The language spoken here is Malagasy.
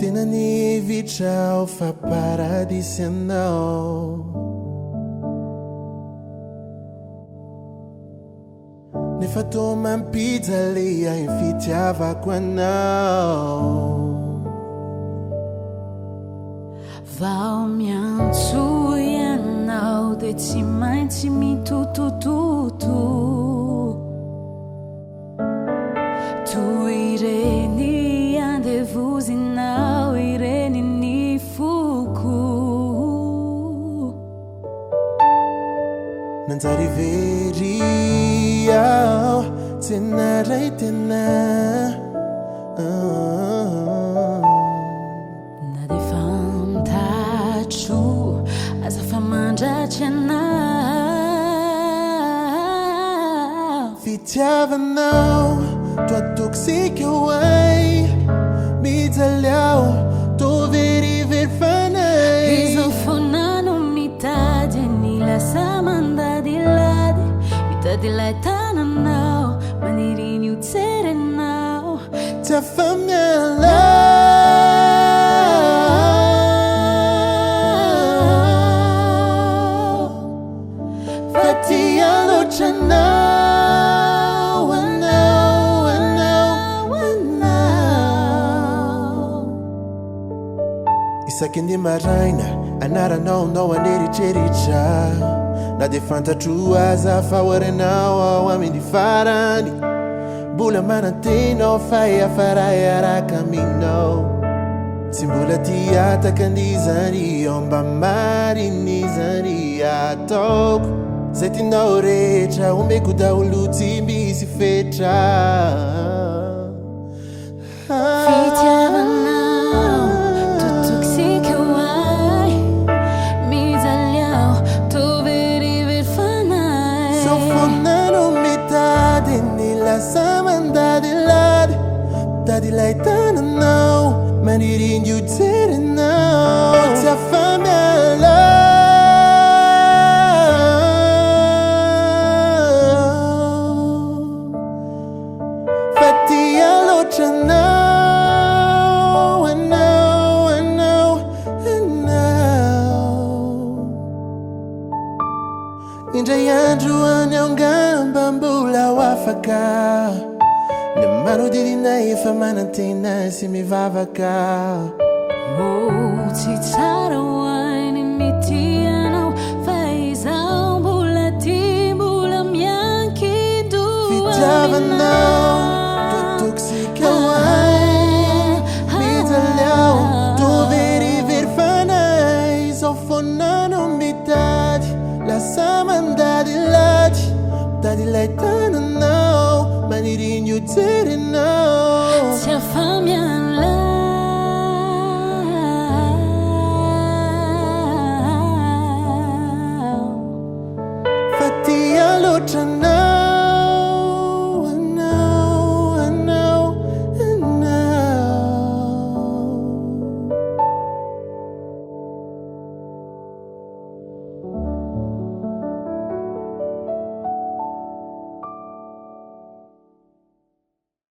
Tena nivitrao fa paradisy anao. Nefa tô mampijalia ny fitiavako anao. Vao miantso ianao de tsy maintsy mitotototo. Toy ireny andevozinao ireny ny foko. Nanjary very aho tsy naray tena. Na de fantatro aza fa mandratry anao. Fitiavanao toa toksika hoay. Mijaly aho tô verivery fanay. Izao fonano mitady ny lasa mandadilady. Mitady lay tananao maniry ny utserenao. Tsy afa-miala. Fa tia loatra anao, anao, anao, anao. Isaky ny maraina anaranao nao aneritreritra. Na de fantatro aza fa orenao ao amin'ny farany. Mbola manantenao fa iafaray araka aminao. Tsy mbola tiataka an'izany ao mba marin'izany ataoko. Zay tianao rehetra omeko daholo tsy misy fetra. Fitiavanao totoksika hoay. Mijaly aho tô verivery fanay. Zao fonano mitady ny lasa mandadilady. Mitady lay tananao maniry ny utserenao. Tsy afa-miala. Fa tia loatra anao, anao, anao, anao. Indray andro any angamba mbola ho afaka. Ny manodidinay efa manantena sy mivavaka. Tsy tsara hoainy mitianao. Fa izaho mbola ty mbola miankidoha. Fitiavanao toa toksika hoay. Mijaly aho tô verivery fanay. Zao fonano mitady lasa mandadilady. Mitady lay tananao maniry ny utserenao. Tsy afa-miala. Fa tia loatra